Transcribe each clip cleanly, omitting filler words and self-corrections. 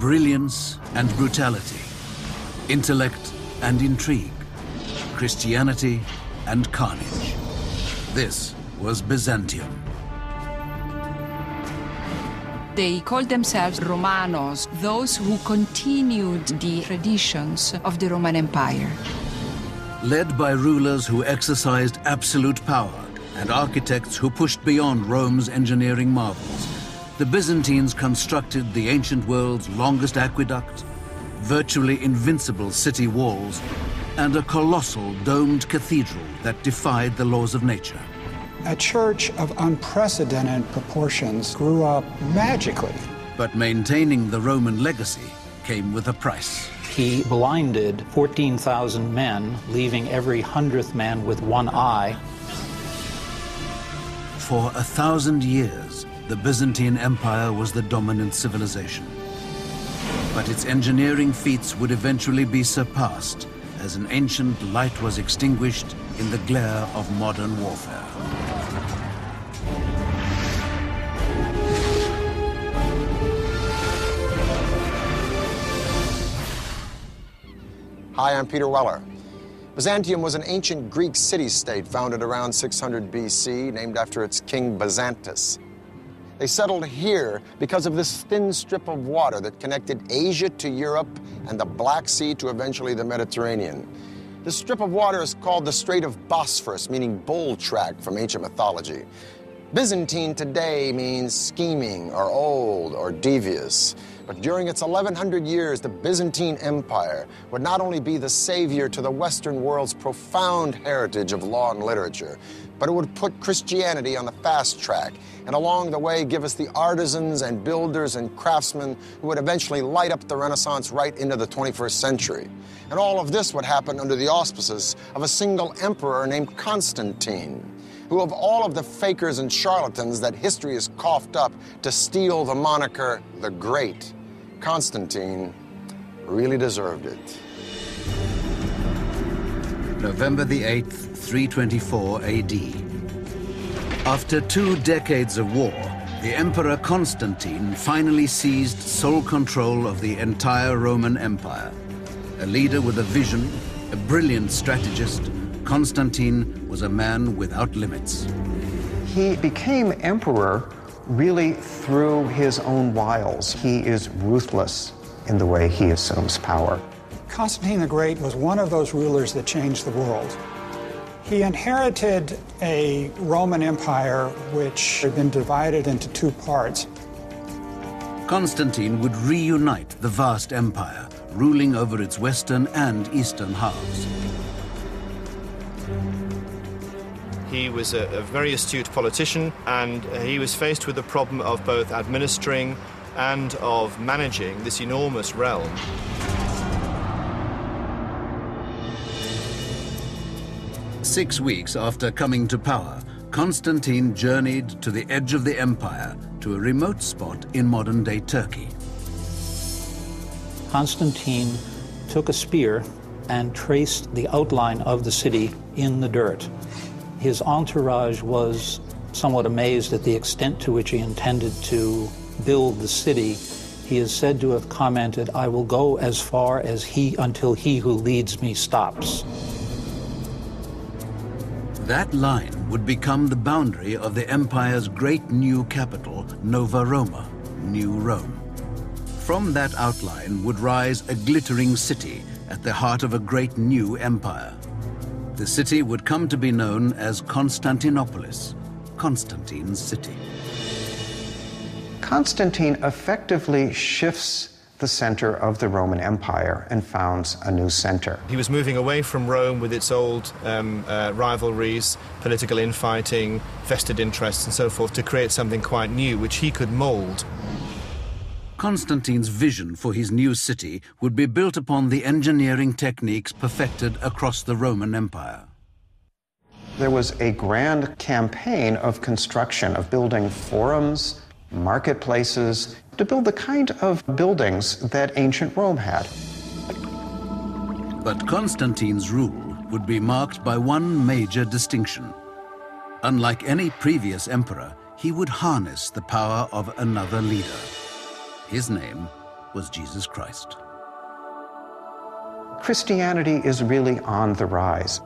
Brilliance and brutality, intellect and intrigue, Christianity and carnage. This was Byzantium. They called themselves Romanos, those who continued the traditions of the Roman Empire. Led by rulers who exercised absolute power and architects who pushed beyond Rome's engineering marvels, the Byzantines constructed the ancient world's longest aqueduct, virtually invincible city walls, and a colossal domed cathedral that defied the laws of nature. A church of unprecedented proportions grew up magically. But maintaining the Roman legacy came with a price. He blinded 14,000 men, leaving every 100th man with one eye. For 1,000 years, the Byzantine Empire was the dominant civilization. But its engineering feats would eventually be surpassed as an ancient light was extinguished in the glare of modern warfare. Hi, I'm Peter Weller. Byzantium was an ancient Greek city-state founded around 600 BC, named after its king Byzantus. They settled here because of this thin strip of water that connected Asia to Europe and the Black Sea to eventually the Mediterranean. This strip of water is called the Strait of Bosphorus, meaning bull track from ancient mythology. Byzantine today means scheming or old or devious. But during its 1,100 years, the Byzantine Empire would not only be the savior to the Western world's profound heritage of law and literature, but it would put Christianity on the fast track and along the way give us the artisans and builders and craftsmen who would eventually light up the Renaissance right into the 21st century. And all of this would happen under the auspices of a single emperor named Constantine, who of all of the fakers and charlatans that history has coughed up to steal the moniker the Great, Constantine really deserved it. November the 8th, 324 AD. After 2 decades of war, the Emperor Constantine finally seized sole control of the entire Roman Empire. A leader with a vision, a brilliant strategist, Constantine was a man without limits. He became emperor really through his own wiles. He is ruthless in the way he assumes power. Constantine the Great was one of those rulers that changed the world. He inherited a Roman Empire which had been divided into 2 parts. Constantine would reunite the vast empire, ruling over its western and eastern halves. He was a very astute politician, and he was faced with the problem of both administering and of managing this enormous realm. Six weeks after coming to power, Constantine journeyed to the edge of the empire to a remote spot in modern-day Turkey. Constantine took a spear and traced the outline of the city in the dirt. His entourage was somewhat amazed at the extent to which he intended to build the city. He is said to have commented, "I will go as far as until he who leads me stops." That line would become the boundary of the empire's great new capital, Nova Roma, New Rome. From that outline would rise a glittering city at the heart of a great new empire. The city would come to be known as Constantinopolis, Constantine's city. Constantine effectively shifts the center of the Roman Empire and founds a new center. He was moving away from Rome with its old rivalries, political infighting, vested interests and so forth, to create something quite new, which he could mold. Constantine's vision for his new city would be built upon the engineering techniques perfected across the Roman Empire. There was a grand campaign of construction, of building forums, marketplaces, to build the kind of buildings that ancient Rome had. But Constantine's rule would be marked by one major distinction. Unlike any previous emperor, he would harness the power of another leader. His name was Jesus Christ. Christianity is really on the rise.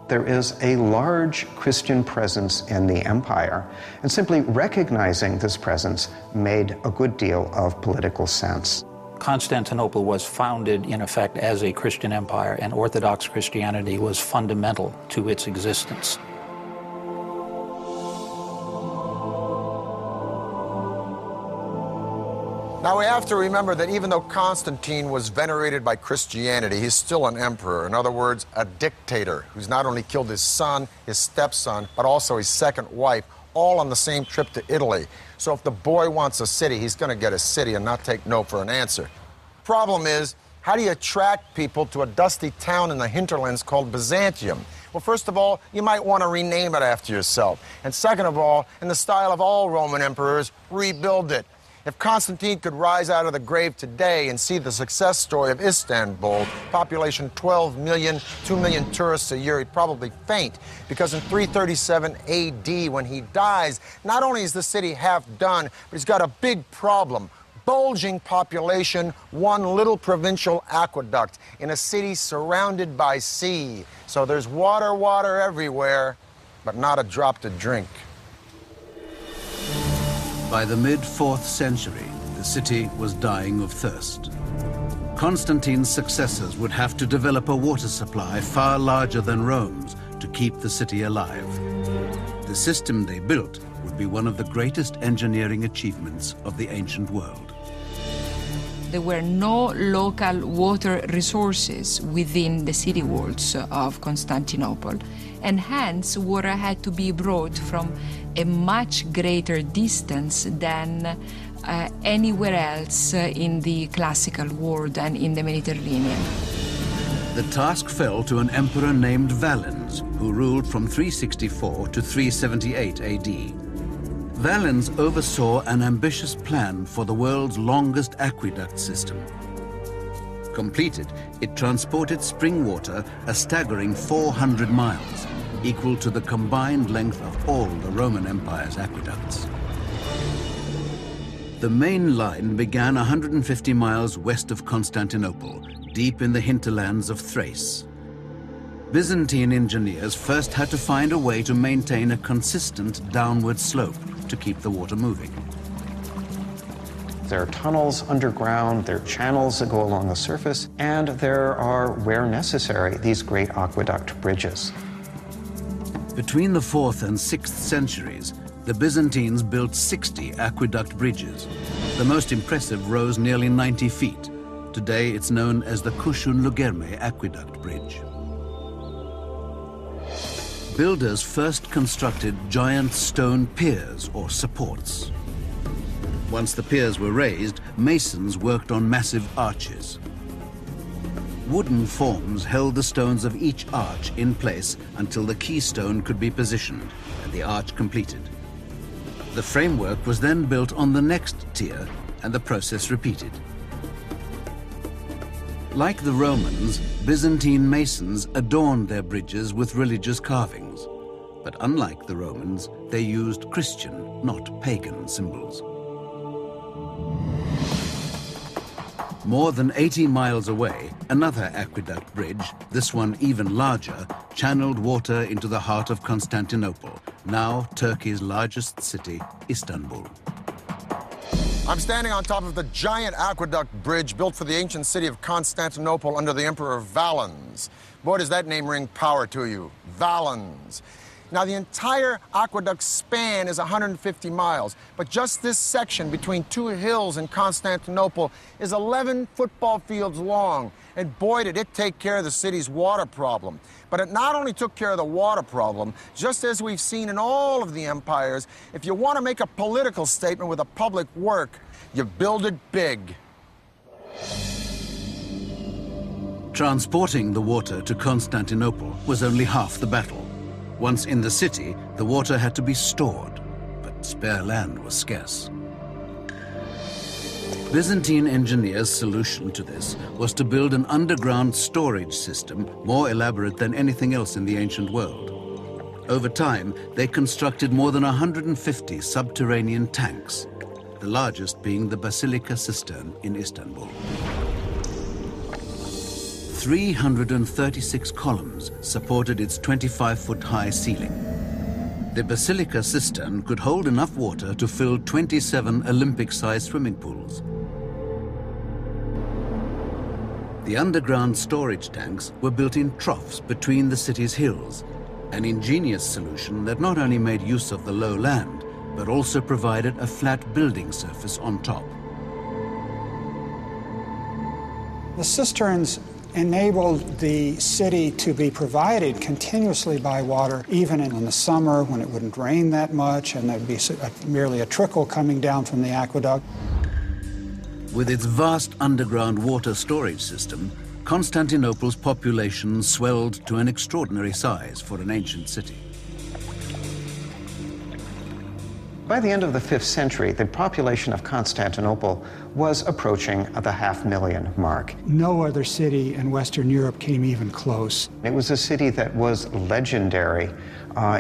There is a large Christian presence in the empire, and simply recognizing this presence made a good deal of political sense. Constantinople was founded, in effect, as a Christian empire, and Orthodox Christianity was fundamental to its existence. Now we have to remember that even though Constantine was venerated by Christianity, he's still an emperor. In other words, a dictator who's not only killed his son, his stepson, but also his second wife, all on the same trip to Italy. So if the boy wants a city, he's going to get a city and not take no for an answer. Problem is, how do you attract people to a dusty town in the hinterlands called Byzantium? Well, first of all, you might want to rename it after yourself. And second of all, in the style of all Roman emperors, rebuild it. If Constantine could rise out of the grave today and see the success story of Istanbul, population 12 million, 2 million tourists a year, he'd probably faint. Because in 337 AD, when he dies, not only is the city half done, but he's got a big problem. Bulging population, one little provincial aqueduct in a city surrounded by sea. So there's water everywhere, but not a drop to drink. By the mid-4th century, the city was dying of thirst. Constantine's successors would have to develop a water supply far larger than Rome's to keep the city alive. The system they built would be one of the greatest engineering achievements of the ancient world. There were no local water resources within the city walls of Constantinople, and hence water had to be brought from a much greater distance than anywhere else in the classical world and in the Mediterranean. The task fell to an emperor named Valens, who ruled from 364 to 378 AD. Valens oversaw an ambitious plan for the world's longest aqueduct system. Completed, it transported spring water a staggering 400 miles, equal to the combined length of all the Roman Empire's aqueducts. The main line began 150 miles west of Constantinople, deep in the hinterlands of Thrace. Byzantine engineers first had to find a way to maintain a consistent downward slope to keep the water moving. There are tunnels underground, there are channels that go along the surface, and there are, where necessary, these great aqueduct bridges. Between the 4th and 6th centuries, the Byzantines built 60 aqueduct bridges. The most impressive rose nearly 90 feet. Today it's known as the Kuşun-Lugerme Aqueduct Bridge. Builders first constructed giant stone piers or supports. Once the piers were raised, masons worked on massive arches. Wooden forms held the stones of each arch in place until the keystone could be positioned and the arch completed. The framework was then built on the next tier and the process repeated. Like the Romans, Byzantine masons adorned their bridges with religious carvings. But unlike the Romans, they used Christian, not pagan symbols. More than 80 miles away, another aqueduct bridge, this one even larger, channeled water into the heart of Constantinople, now Turkey's largest city, Istanbul. I'm standing on top of the giant aqueduct bridge built for the ancient city of Constantinople under the Emperor Valens. Boy, does that name ring power to you, Valens. Now, the entire aqueduct span is 150 miles, but just this section between two hills in Constantinople is 11 football fields long. And boy, did it take care of the city's water problem. But it not only took care of the water problem, just as we've seen in all of the empires, if you want to make a political statement with a public work, you build it big. Transporting the water to Constantinople was only half the battle. Once in the city, the water had to be stored, but spare land was scarce. Byzantine engineers' solution to this was to build an underground storage system more elaborate than anything else in the ancient world. Over time, they constructed more than 150 subterranean tanks. the largest being the Basilica Cistern in Istanbul. 336 columns supported its 25-foot-high ceiling. The Basilica Cistern could hold enough water to fill 27 Olympic-sized swimming pools. The underground storage tanks were built in troughs between the city's hills, an ingenious solution that not only made use of the low land, but also provided a flat building surface on top. The cisterns enabled the city to be provided continuously by water, even in the summer when it wouldn't rain that much and there'd be merely a trickle coming down from the aqueduct. With its vast underground water storage system, Constantinople's population swelled to an extraordinary size for an ancient city. By the end of the 5th century, the population of Constantinople was approaching the 500,000 mark. No other city in Western Europe came even close. It was a city that was legendary,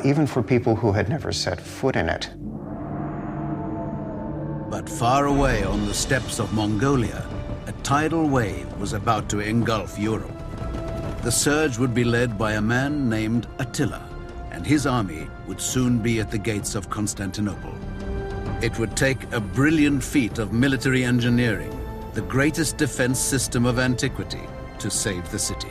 even for people who had never set foot in it. But far away on the steppes of Mongolia, a tidal wave was about to engulf Europe. The surge would be led by a man named Attila, and his army would soon be at the gates of Constantinople. It would take a brilliant feat of military engineering, the greatest defense system of antiquity, to save the city.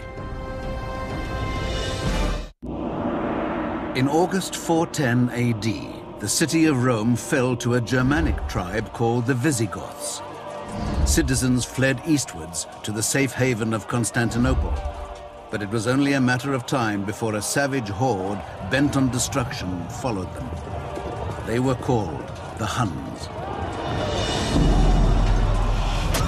In August 410 AD, the city of Rome fell to a Germanic tribe called the Visigoths. Citizens fled eastwards to the safe haven of Constantinople, but it was only a matter of time before a savage horde bent on destruction followed them. They were called the Huns.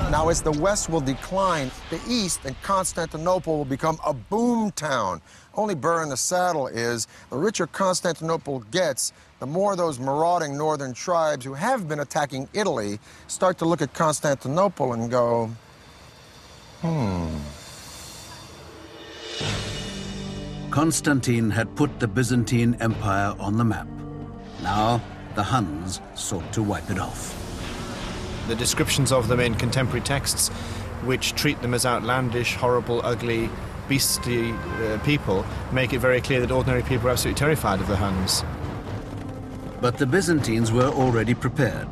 Now, as the West will decline, the East and Constantinople will become a boom town. Only burr in the saddle is, the richer Constantinople gets, the more those marauding northern tribes who have been attacking Italy start to look at Constantinople and go, Constantine had put the Byzantine Empire on the map. Now, the Huns sought to wipe it off. The descriptions of them in contemporary texts, which treat them as outlandish, horrible, ugly, beastly people, make it very clear that ordinary people are absolutely terrified of the Huns. But the Byzantines were already prepared.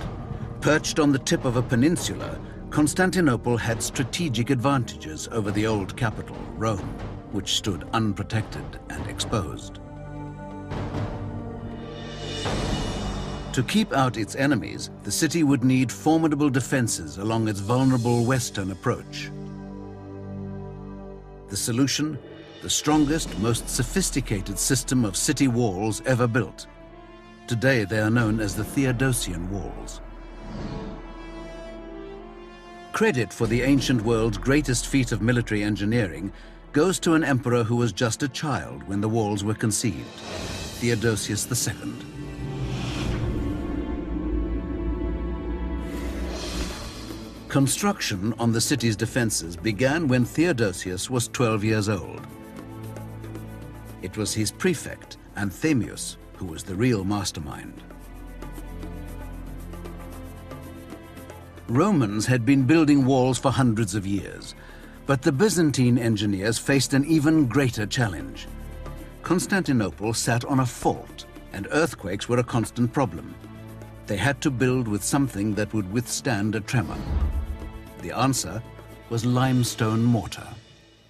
Perched on the tip of a peninsula, Constantinople had strategic advantages over the old capital, Rome, which stood unprotected and exposed. To keep out its enemies, the city would need formidable defenses along its vulnerable western approach. The solution? The strongest, most sophisticated system of city walls ever built. Today they are known as the Theodosian walls. Credit for the ancient world's greatest feat of military engineering goes to an emperor who was just a child when the walls were conceived, Theodosius II. Construction on the city's defenses began when Theodosius was 12 years old. It was his prefect, Anthemius, who was the real mastermind. Romans had been building walls for hundreds of years, but the Byzantine engineers faced an even greater challenge. Constantinople sat on a fault, and earthquakes were a constant problem. They had to build with something that would withstand a tremor. The answer was limestone mortar.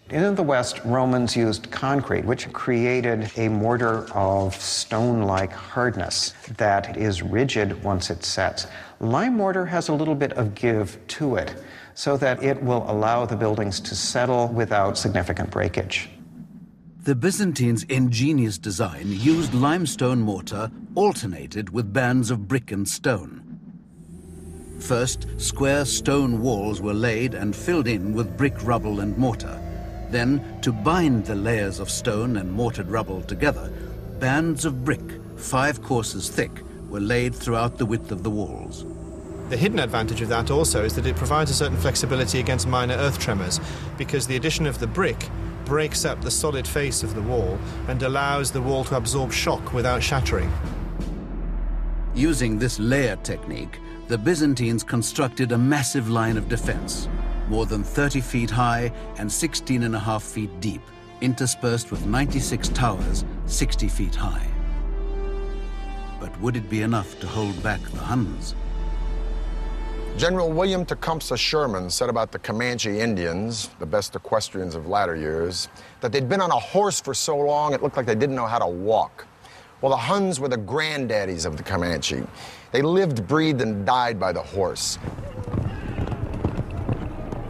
In the West, Romans used concrete, which created a mortar of stone-like hardness that is rigid once it sets. Lime mortar has a little bit of give to it, so that it will allow the buildings to settle without significant breakage. The Byzantines' ingenious design used limestone mortar alternated with bands of brick and stone. First, square stone walls were laid and filled in with brick rubble and mortar. Then, to bind the layers of stone and mortared rubble together, bands of brick, 5 courses thick, were laid throughout the width of the walls. The hidden advantage of that also is that it provides a certain flexibility against minor earth tremors, because the addition of the brick breaks up the solid face of the wall and allows the wall to absorb shock without shattering. Using this layer technique, the Byzantines constructed a massive line of defense, more than 30 feet high and 16.5 feet deep, interspersed with 96 towers, 60 feet high. But would it be enough to hold back the Huns? General William Tecumseh Sherman said about the Comanche Indians, the best equestrians of latter years, that they'd been on a horse for so long it looked like they didn't know how to walk. Well, the Huns were the granddaddies of the Comanche. They lived, breathed, and died by the horse.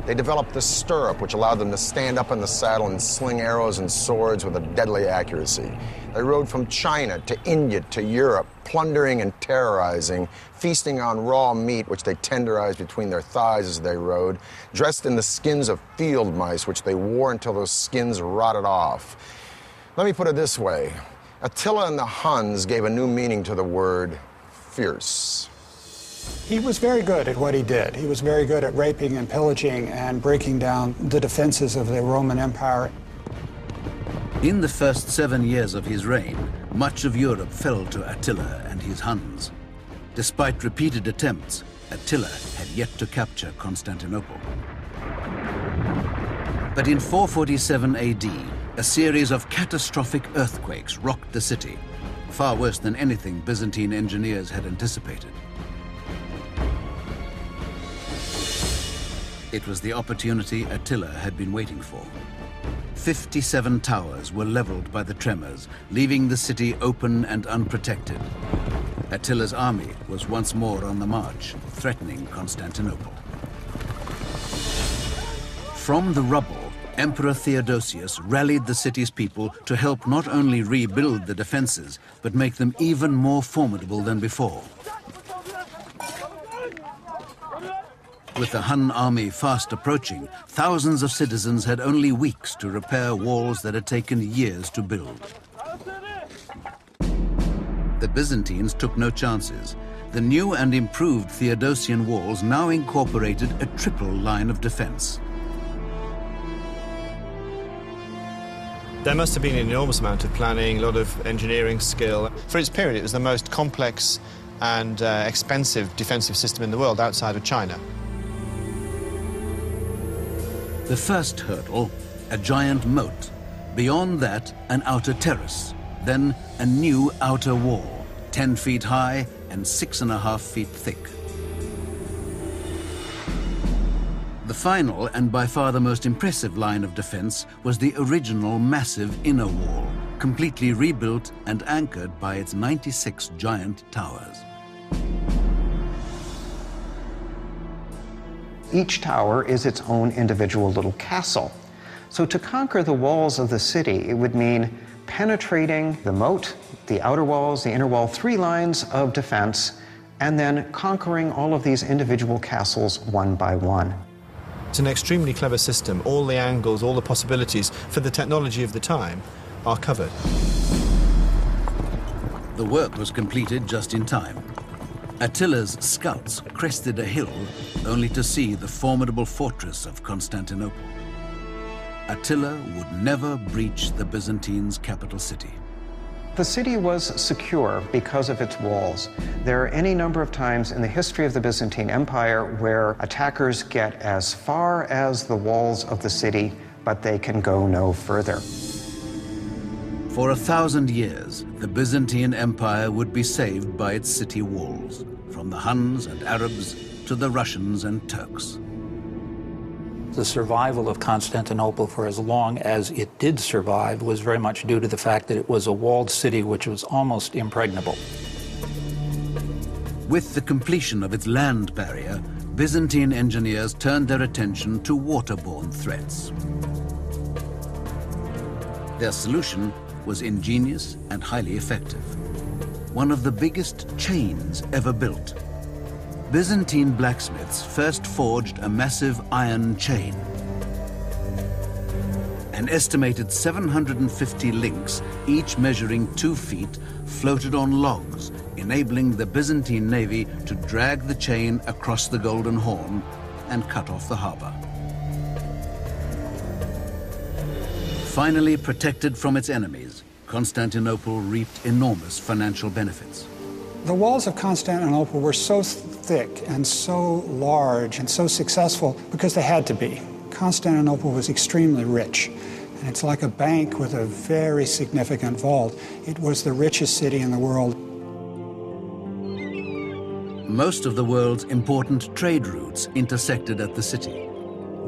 They developed the stirrup, which allowed them to stand up in the saddle and sling arrows and swords with a deadly accuracy. They rode from China to India to Europe, plundering and terrorizing, feasting on raw meat, which they tenderized between their thighs as they rode, dressed in the skins of field mice, which they wore until those skins rotted off. Let me put it this way. Attila and the Huns gave a new meaning to the word fierce. He was very good at what he did. He was very good at raping and pillaging and breaking down the defenses of the Roman Empire. In the first 7 years of his reign, much of Europe fell to Attila and his Huns. Despite repeated attempts, Attila had yet to capture Constantinople. But in 447 AD, a series of catastrophic earthquakes rocked the city, far worse than anything Byzantine engineers had anticipated. It was the opportunity Attila had been waiting for. 57 towers were leveled by the tremors, leaving the city open and unprotected. Attila's army was once more on the march, threatening Constantinople. From the rubble, Emperor Theodosius rallied the city's people to help not only rebuild the defenses, but make them even more formidable than before. With the Hun army fast approaching, thousands of citizens had only weeks to repair walls that had taken years to build. The Byzantines took no chances. The new and improved Theodosian walls now incorporated a triple line of defense. There must have been an enormous amount of planning, a lot of engineering skill. For its period, it was the most complex and expensive defensive system in the world outside of China. The first hurdle, a giant moat. Beyond that, an outer terrace. Then a new outer wall, 10 feet high and 6.5 feet thick. The final and by far the most impressive line of defense was the original massive inner wall, completely rebuilt and anchored by its 96 giant towers. Each tower is its own individual little castle. So to conquer the walls of the city, it would mean penetrating the moat, the outer walls, the inner wall, 3 lines of defense, and then conquering all of these individual castles one by one. It's an extremely clever system. All the angles, all the possibilities for the technology of the time are covered. The work was completed just in time. Attila's scouts crested a hill only to see the formidable fortress of Constantinople. Attila would never breach the Byzantines' capital city. The city was secure because of its walls. There are any number of times in the history of the Byzantine Empire where attackers get as far as the walls of the city, but they can go no further. For 1,000 years, the Byzantine Empire would be saved by its city walls, from the Huns and Arabs to the Russians and Turks. The survival of Constantinople for as long as it did survive was very much due to the fact that it was a walled city which was almost impregnable. With the completion of its land barrier, Byzantine engineers turned their attention to waterborne threats. Their solution was ingenious and highly effective. One of the biggest chains ever built. Byzantine blacksmiths first forged a massive iron chain. An estimated 750 links, each measuring 2 feet, floated on logs, enabling the Byzantine navy to drag the chain across the Golden Horn and cut off the harbor. Finally protected from its enemies, Constantinople reaped enormous financial benefits. The walls of Constantinople were so thick and so large and so successful because they had to be. Constantinople was extremely rich, and it's like a bank with a very significant vault. It was the richest city in the world. Most of the world's important trade routes intersected at the city.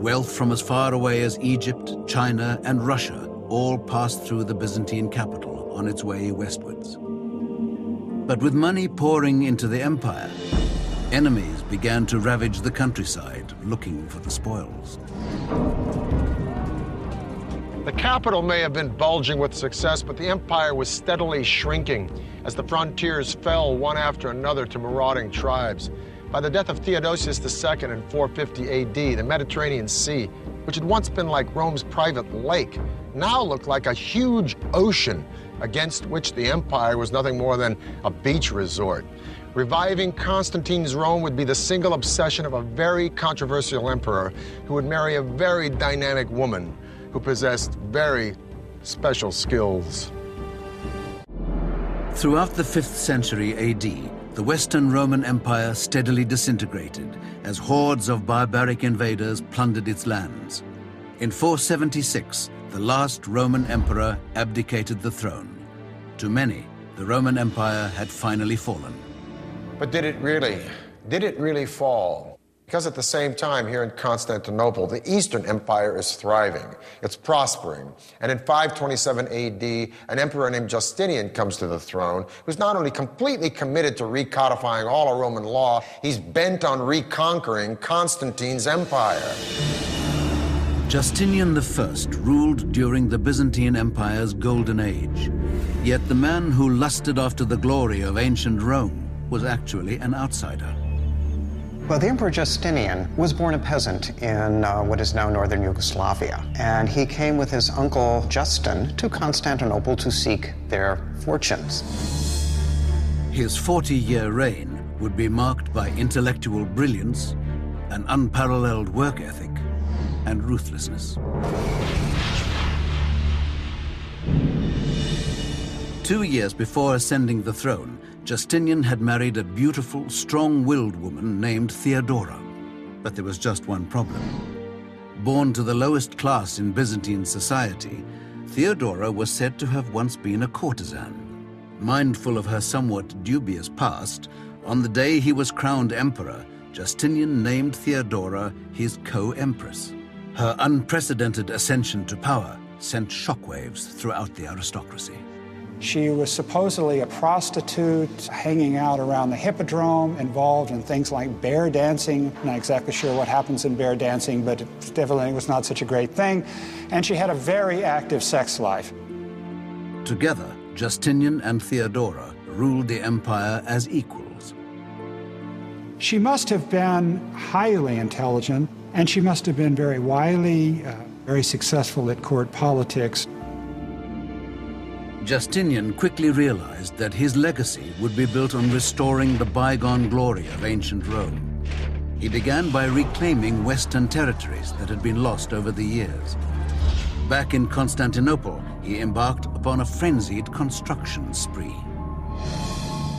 Wealth from as far away as Egypt, China, and Russia all passed through the Byzantine capital on its way westwards. But with money pouring into the empire, enemies began to ravage the countryside looking for the spoils. The capital may have been bulging with success, but the empire was steadily shrinking as the frontiers fell one after another to marauding tribes. By the death of Theodosius II in 450 AD, the Mediterranean Sea, which had once been like Rome's private lake, now looked like a huge ocean against which the empire was nothing more than a beach resort. Reviving Constantine's Rome would be the single obsession of a very controversial emperor who would marry a very dynamic woman who possessed very special skills. Throughout the 5th century AD, the Western Roman Empire steadily disintegrated as hordes of barbaric invaders plundered its lands. In 476, the last Roman emperor abdicated the throne. To many, the Roman Empire had finally fallen. But did it really? Did it really fall? Because at the same time, here in Constantinople, the Eastern Empire is thriving. It's prospering. And in 527 AD, an emperor named Justinian comes to the throne, who's not only completely committed to recodifying all of Roman law, he's bent on reconquering Constantine's empire. Justinian I ruled during the Byzantine Empire's golden age. Yet the man who lusted after the glory of ancient Rome was actually an outsider. Well, the Emperor Justinian was born a peasant in what is now northern Yugoslavia, and he came with his uncle Justin to Constantinople to seek their fortunes. His 40-year reign would be marked by intellectual brilliance, an unparalleled work ethic, and ruthlessness. 2 years before ascending the throne, Justinian had married a beautiful, strong-willed woman named Theodora. But there was just one problem. Born to the lowest class in Byzantine society, Theodora was said to have once been a courtesan. Mindful of her somewhat dubious past, on the day he was crowned emperor, Justinian named Theodora his co-empress. Her unprecedented ascension to power sent shockwaves throughout the aristocracy. She was supposedly a prostitute hanging out around the hippodrome, involved in things like bear dancing. Not exactly sure what happens in bear dancing, but it definitely was not such a great thing. And she had a very active sex life. Together, Justinian and Theodora ruled the empire as equals. She must have been highly intelligent, and she must have been very wily, very successful at court politics. Justinian quickly realized that his legacy would be built on restoring the bygone glory of ancient Rome. He began by reclaiming Western territories that had been lost over the years. Back in Constantinople, he embarked upon a frenzied construction spree.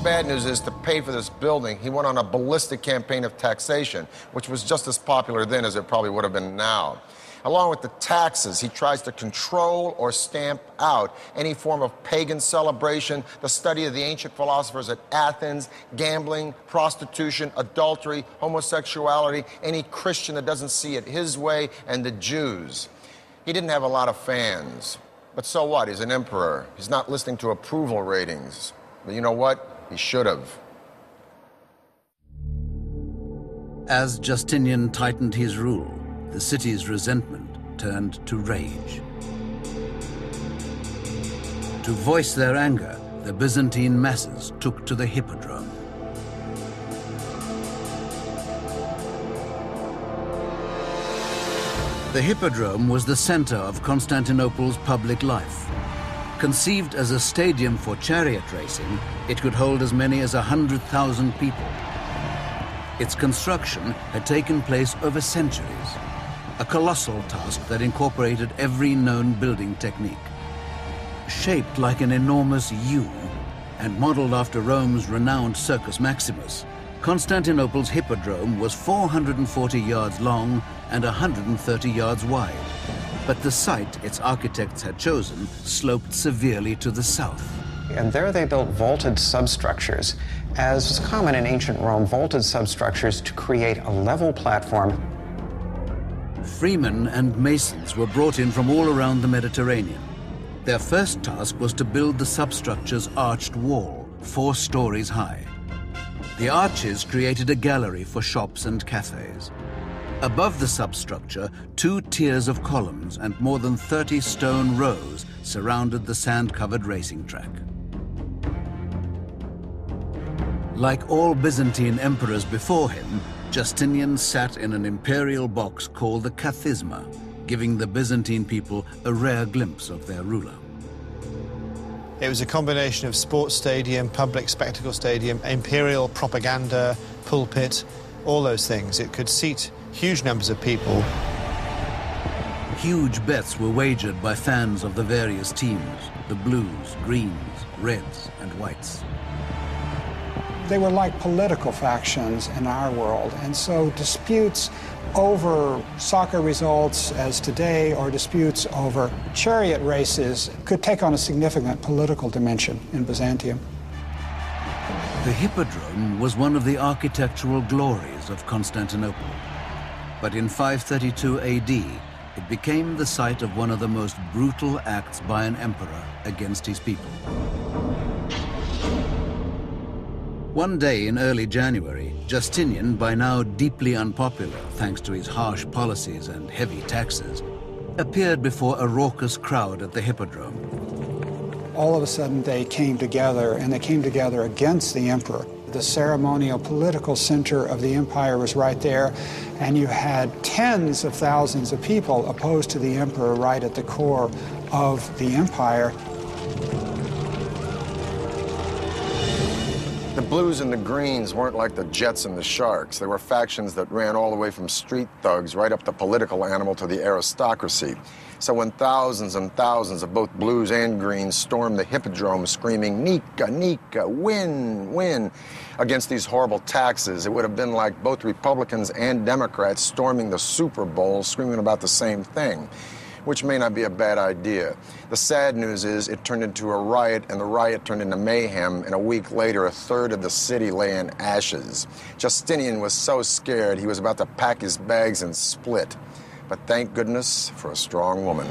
Bad news is, to pay for this building, he went on a ballistic campaign of taxation, which was just as popular then as it probably would have been now. Along with the taxes, he tries to control or stamp out any form of pagan celebration, the study of the ancient philosophers at Athens, gambling, prostitution, adultery, homosexuality, any Christian that doesn't see it his way, and the Jews. He didn't have a lot of fans. But so what? He's an emperor. He's not listening to approval ratings. But you know what? He should have. As Justinian tightened his rule, the city's resentment turned to rage. To voice their anger, the Byzantine masses took to the hippodrome. The hippodrome was the center of Constantinople's public life. Conceived as a stadium for chariot racing, it could hold as many as 100,000 people. Its construction had taken place over centuries, a colossal task that incorporated every known building technique. Shaped like an enormous U and modeled after Rome's renowned Circus Maximus, Constantinople's hippodrome was 440 yards long and 130 yards wide, but the site its architects had chosen sloped severely to the south. And there they built vaulted substructures. As was common in ancient Rome, vaulted substructures to create a level platform. Freemen and masons were brought in from all around the Mediterranean. Their first task was to build the substructure's arched wall, 4 stories high. The arches created a gallery for shops and cafes. Above the substructure, 2 tiers of columns and more than 30 stone rows surrounded the sand-covered racing track. Like all Byzantine emperors before him, Justinian sat in an imperial box called the Kathisma, giving the Byzantine people a rare glimpse of their ruler. It was a combination of sports stadium, public spectacle stadium, imperial propaganda, pulpit, all those things. It could seat huge numbers of people. Huge bets were wagered by fans of the various teams, the blues, greens, reds, and whites. They were like political factions in our world, and so disputes over soccer results as today or disputes over chariot races could take on a significant political dimension in Byzantium. The hippodrome was one of the architectural glories of Constantinople. But in 532 AD, it became the site of one of the most brutal acts by an emperor against his people. One day in early January, Justinian, by now deeply unpopular thanks to his harsh policies and heavy taxes, appeared before a raucous crowd at the hippodrome. All of a sudden they came together, and they came together against the emperor. The ceremonial political center of the empire was right there, and you had tens of thousands of people opposed to the emperor right at the core of the empire. The blues and the greens weren't like the Jets and the Sharks. They were factions that ran all the way from street thugs right up the political animal to the aristocracy. So when thousands and thousands of both blues and greens stormed the hippodrome screaming, "Nika, Nika, win, win," against these horrible taxes, it would have been like both Republicans and Democrats storming the Super Bowl screaming about the same thing, which may not be a bad idea. The sad news is it turned into a riot, and the riot turned into mayhem, and a week later, a third of the city lay in ashes. Justinian was so scared he was about to pack his bags and split. But thank goodness for a strong woman.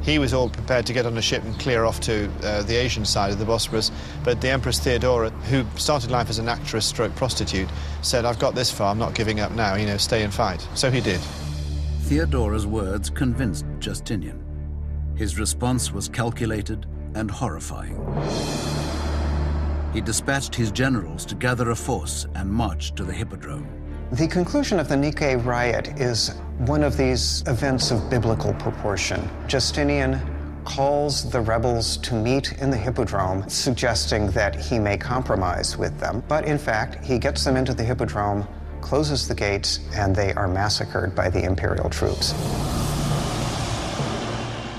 He was all prepared to get on a ship and clear off to the Asian side of the Bosporus, but the Empress Theodora, who started life as an actress/prostitute, said, "I've got this far, I'm not giving up now, you know, stay and fight." So he did. Theodora's words convinced Justinian. His response was calculated and horrifying. He dispatched his generals to gather a force and march to the hippodrome. The conclusion of the Nike riot is one of these events of biblical proportion. Justinian calls the rebels to meet in the hippodrome, suggesting that he may compromise with them. But in fact, he gets them into the hippodrome, closes the gates, and they are massacred by the imperial troops.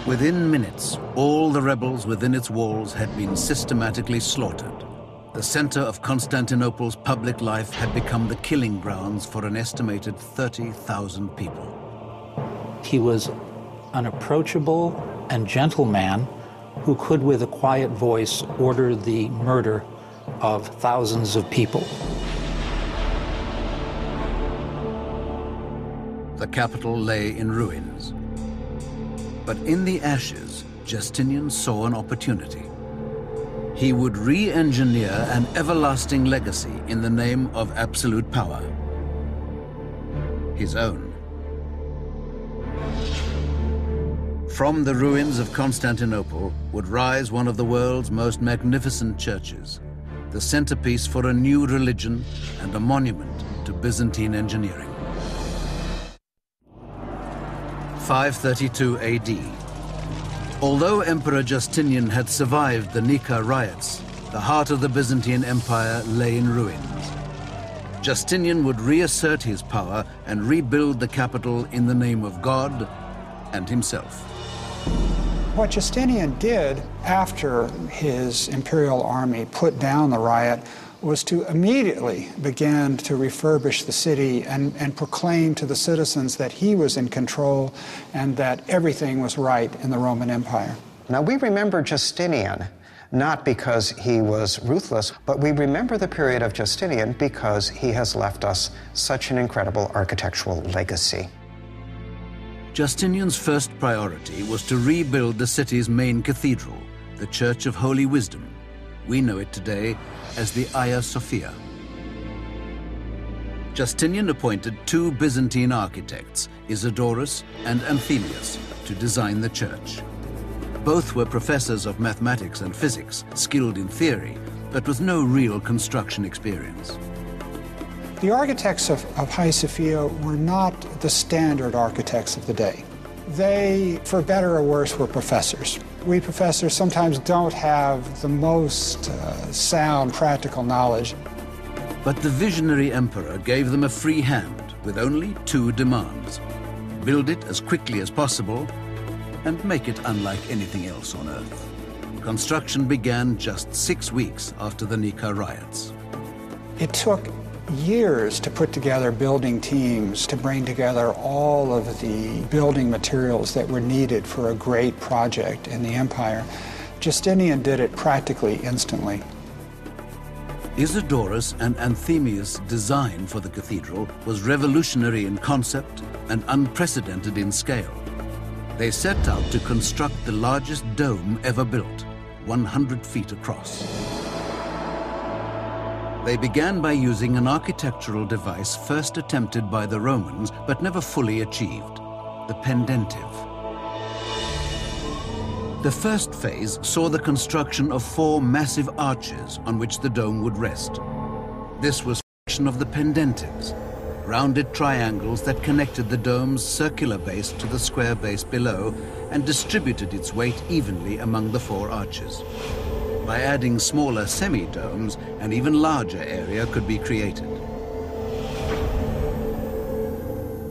Within minutes, all the rebels within its walls had been systematically slaughtered. The center of Constantinople's public life had become the killing grounds for an estimated 30,000 people. He was an approachable and gentle man who could, with a quiet voice, order the murder of thousands of people. The capital lay in ruins. But in the ashes, Justinian saw an opportunity. He would re-engineer an everlasting legacy in the name of absolute power. His own. From the ruins of Constantinople would rise one of the world's most magnificent churches, the centerpiece for a new religion and a monument to Byzantine engineering. 532 AD. Although Emperor Justinian had survived the Nika riots, the heart of the Byzantine Empire lay in ruins. Justinian would reassert his power and rebuild the capital in the name of God and himself. What Justinian did after his imperial army put down the riot was to immediately begin to refurbish the city and proclaim to the citizens that he was in control and that everything was right in the Roman Empire. Now, we remember Justinian not because he was ruthless, but we remember the period of Justinian because he has left us such an incredible architectural legacy. Justinian's first priority was to rebuild the city's main cathedral, the Church of Holy Wisdom. We know it today as the Hagia Sophia. Justinian appointed two Byzantine architects, Isidorus and Anthemius, to design the church. Both were professors of mathematics and physics, skilled in theory, but with no real construction experience. The architects of Hagia Sophia were not the standard architects of the day. They, for better or worse, were professors. We professors sometimes don't have the most sound practical knowledge. But the visionary emperor gave them a free hand with only two demands: build it as quickly as possible and make it unlike anything else on Earth. Construction began just 6 weeks after the Nika riots. It took years to put together building teams, to bring together all of the building materials that were needed for a great project in the empire. Justinian did it practically instantly. Isidorus and Anthemius' design for the cathedral was revolutionary in concept and unprecedented in scale. They set out to construct the largest dome ever built, 100 feet across. They began by using an architectural device first attempted by the Romans but never fully achieved, the pendentive. The first phase saw the construction of 4 massive arches on which the dome would rest. This was a function of the pendentives, rounded triangles that connected the dome's circular base to the square base below and distributed its weight evenly among the 4 arches. By adding smaller semi-domes, an even larger area could be created.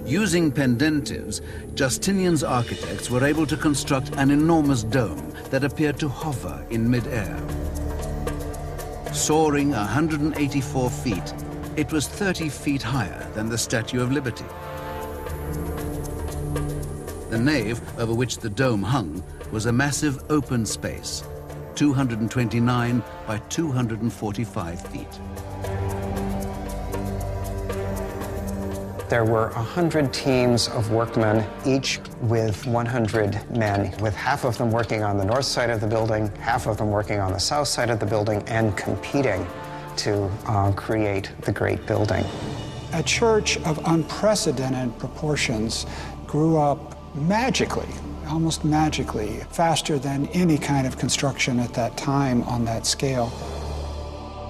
Using pendentives, Justinian's architects were able to construct an enormous dome that appeared to hover in mid-air. Soaring 184 feet, it was 30 feet higher than the Statue of Liberty. The nave, over which the dome hung, was a massive open space, 229 by 245 feet. There were 100 teams of workmen, each with 100 men, with half of them working on the north side of the building, half of them working on the south side of the building, and competing to create the great building. A church of unprecedented proportions grew up magically, almost magically, faster than any kind of construction at that time on that scale.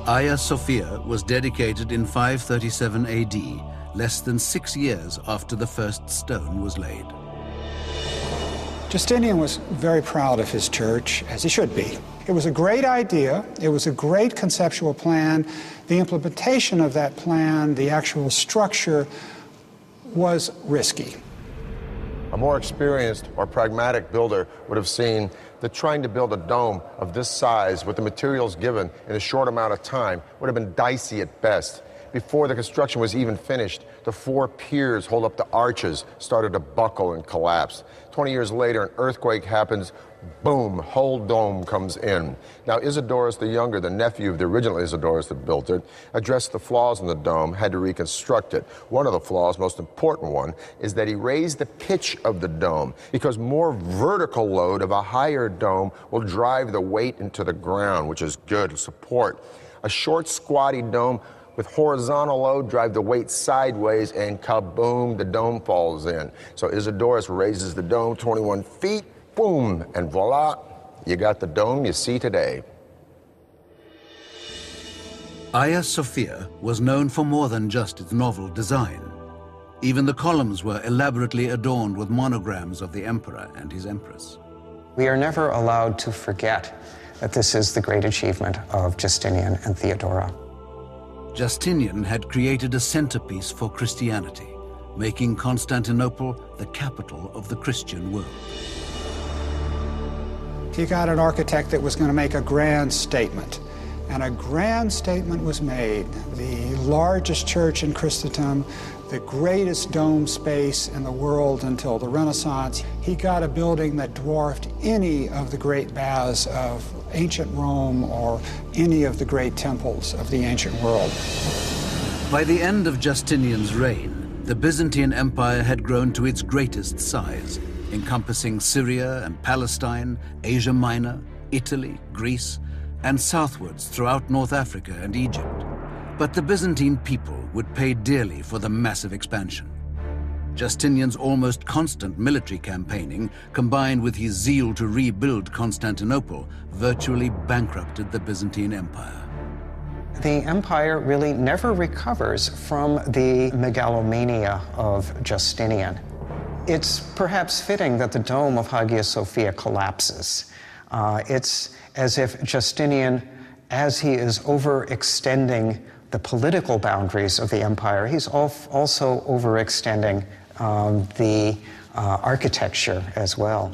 Hagia Sophia was dedicated in 537 AD, less than 6 years after the first stone was laid. Justinian was very proud of his church, as he should be. It was a great idea. It was a great conceptual plan. The implementation of that plan, the actual structure, was risky. A more experienced or pragmatic builder would have seen that trying to build a dome of this size with the materials given in a short amount of time would have been dicey at best. Before the construction was even finished, the 4 piers holding up the arches started to buckle and collapse. 20 years later, an earthquake happens, boom, whole dome comes in. Now, Isidorus the Younger, the nephew of the original Isidorus that built it, addressed the flaws in the dome, had to reconstruct it. One of the flaws, most important one, is that he raised the pitch of the dome because more vertical load of a higher dome will drive the weight into the ground, which is good support. A short, squatty dome with horizontal load drive the weight sideways, and kaboom, the dome falls in. So Isidorus raises the dome 21 feet, boom, and voila, you got the dome you see today. Hagia Sophia was known for more than just its novel design. Even the columns were elaborately adorned with monograms of the emperor and his empress. We are never allowed to forget that this is the great achievement of Justinian and Theodora. Justinian had created a centerpiece for Christianity, making Constantinople the capital of the Christian world. You got an architect that was going to make a grand statement. And a grand statement was made. The largest church in Christendom, the greatest dome space in the world until the Renaissance. He got a building that dwarfed any of the great baths of ancient Rome or any of the great temples of the ancient world. By the end of Justinian's reign, the Byzantine Empire had grown to its greatest size, encompassing Syria and Palestine, Asia Minor, Italy, Greece, and southwards throughout North Africa and Egypt. But the Byzantine people would pay dearly for the massive expansion. Justinian's almost constant military campaigning, combined with his zeal to rebuild Constantinople, virtually bankrupted the Byzantine Empire. The empire really never recovers from the megalomania of Justinian. It's perhaps fitting that the dome of Hagia Sophia collapses. It's as if Justinian, as he is overextending the political boundaries of the empire, he's also overextending the architecture as well.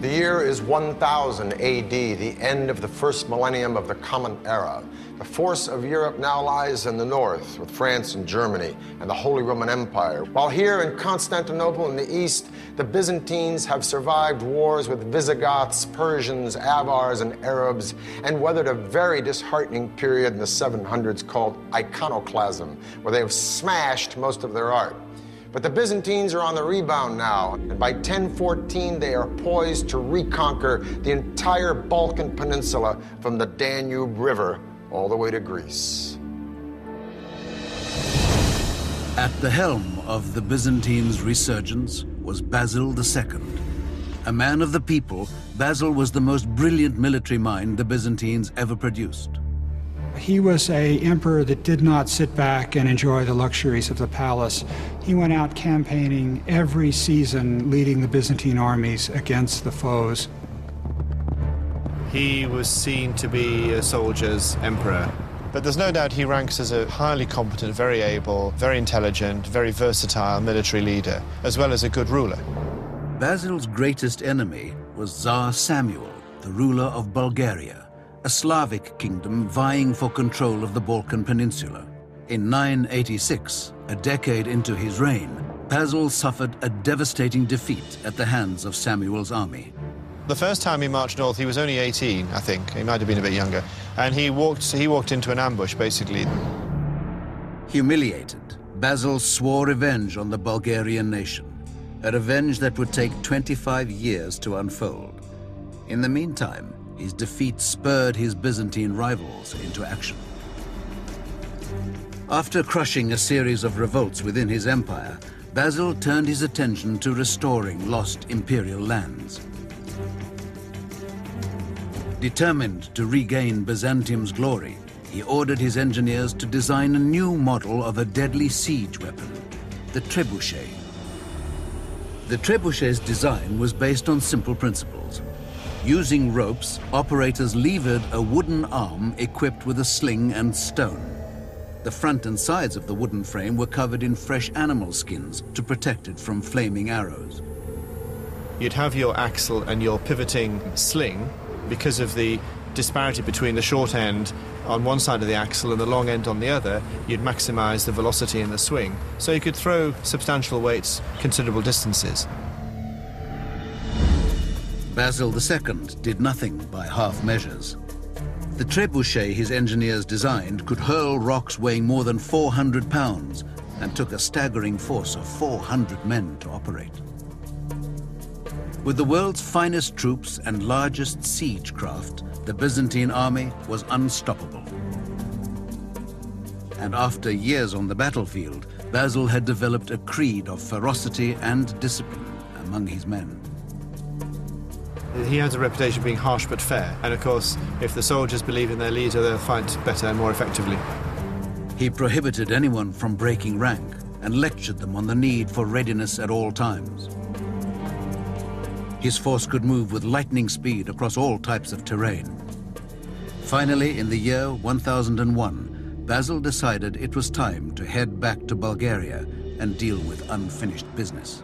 The year is 1000 AD, the end of the first millennium of the Common Era. The force of Europe now lies in the north, with France and Germany and the Holy Roman Empire. While here in Constantinople in the east, the Byzantines have survived wars with Visigoths, Persians, Avars, and Arabs, and weathered a very disheartening period in the 700s called iconoclasm, where they have smashed most of their art. But the Byzantines are on the rebound now, and by 1014 they are poised to reconquer the entire Balkan Peninsula from the Danube River all the way to Greece. At the helm of the Byzantines' resurgence was Basil II. A man of the people, Basil was the most brilliant military mind the Byzantines ever produced. He was an emperor that did not sit back and enjoy the luxuries of the palace. He went out campaigning every season, leading the Byzantine armies against the foes. He was seen to be a soldier's emperor, but there's no doubt he ranks as a highly competent, very able, very intelligent, very versatile military leader, as well as a good ruler. Basil's greatest enemy was Tsar Samuel, the ruler of Bulgaria, a Slavic kingdom vying for control of the Balkan Peninsula. In 986, a decade into his reign, Basil suffered a devastating defeat at the hands of Samuel's army. The first time he marched north, he was only 18, I think. He might have been a bit younger. And he walked into an ambush, basically. Humiliated, Basil swore revenge on the Bulgarian nation, a revenge that would take 25 years to unfold. In the meantime, his defeat spurred his Byzantine rivals into action. After crushing a series of revolts within his empire, Basil turned his attention to restoring lost imperial lands. Determined to regain Byzantium's glory, he ordered his engineers to design a new model of a deadly siege weapon, the trebuchet. The trebuchet's design was based on simple principles. Using ropes, operators levered a wooden arm equipped with a sling and stone. The front and sides of the wooden frame were covered in fresh animal skins to protect it from flaming arrows. You'd have your axle and your pivoting sling. Because of the disparity between the short end on one side of the axle and the long end on the other, you'd maximize the velocity in the swing, so you could throw substantial weights considerable distances. Basil II did nothing by half measures. The trebuchet his engineers designed could hurl rocks weighing more than 400 pounds and took a staggering force of 400 men to operate. With the world's finest troops and largest siege craft, the Byzantine army was unstoppable. And after years on the battlefield, Basil had developed a creed of ferocity and discipline among his men. He has a reputation of being harsh but fair, and of course, if the soldiers believe in their leader, they'll fight better and more effectively. He prohibited anyone from breaking rank and lectured them on the need for readiness at all times. His force could move with lightning speed across all types of terrain. Finally, in the year 1001, Basil decided it was time to head back to Bulgaria and deal with unfinished business.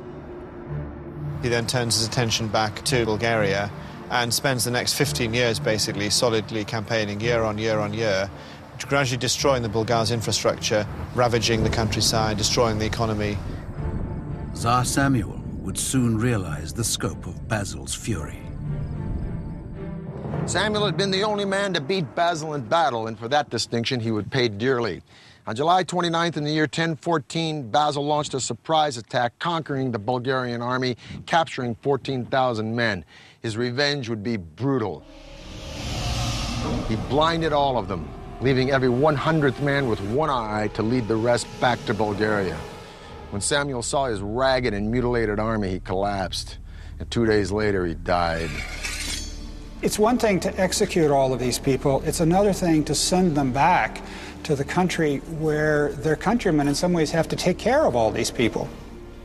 He then turns his attention back to Bulgaria and spends the next 15 years basically solidly campaigning year on year on year, gradually destroying the Bulgars' infrastructure, ravaging the countryside, destroying the economy. Tsar Samuel would soon realize the scope of Basil's fury. Samuel had been the only man to beat Basil in battle, and for that distinction he would pay dearly. On July 29th in the year 1014, Basil launched a surprise attack, conquering the Bulgarian army, capturing 14,000 men. His revenge would be brutal. He blinded all of them, leaving every 100th man with one eye to lead the rest back to Bulgaria. When Samuel saw his ragged and mutilated army, he collapsed, and 2 days later he died. It's one thing to execute all of these people. It's another thing to send them back to the country where their countrymen in some ways have to take care of all these people.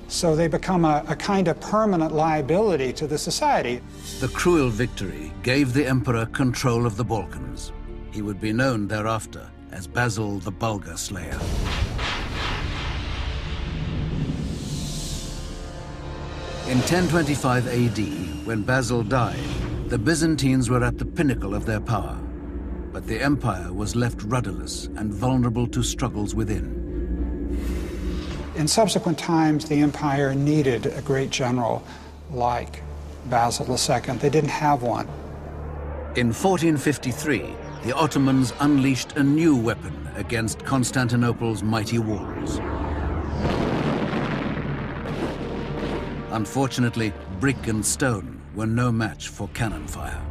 So they become a kind of permanent liability to the society. The cruel victory gave the emperor control of the Balkans. He would be known thereafter as Basil the Bulgar Slayer. In 1025 AD, when Basil died, the Byzantines were at the pinnacle of their power, but the empire was left rudderless and vulnerable to struggles within. In subsequent times, the empire needed a great general like Basil II. They didn't have one. In 1453, the Ottomans unleashed a new weapon against Constantinople's mighty walls. Unfortunately, brick and stone were no match for cannon fire.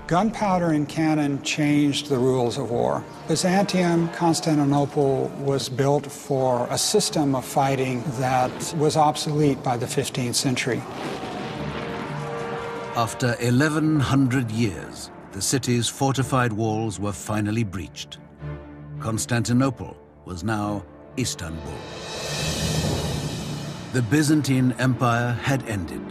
Gunpowder and cannon changed the rules of war. Byzantium, Constantinople was built for a system of fighting that was obsolete by the 15th century. After 1,100 years, the city's fortified walls were finally breached. Constantinople was now Istanbul. The Byzantine Empire had ended,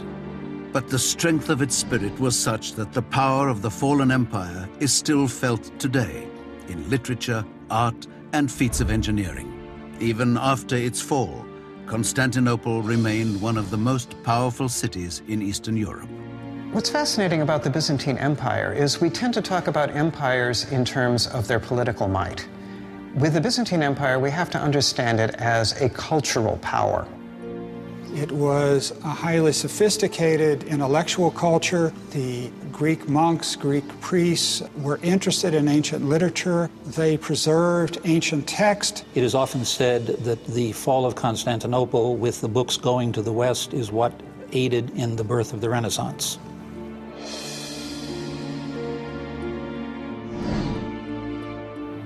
but the strength of its spirit was such that the power of the fallen empire is still felt today in literature, art, and feats of engineering. Even after its fall, Constantinople remained one of the most powerful cities in Eastern Europe. What's fascinating about the Byzantine Empire is we tend to talk about empires in terms of their political might. With the Byzantine Empire, we have to understand it as a cultural power. It was a highly sophisticated intellectual culture. The Greek monks, Greek priests were interested in ancient literature. They preserved ancient text. It is often said that the fall of Constantinople, with the books going to the West, is what aided in the birth of the Renaissance.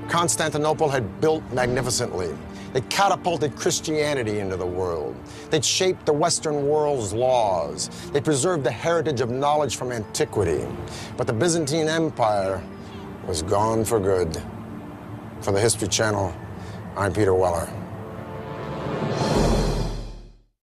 Constantinople had built magnificently. They catapulted Christianity into the world. They'd shaped the Western world's laws. They preserved the heritage of knowledge from antiquity. But the Byzantine Empire was gone for good. For the History Channel, I'm Peter Weller.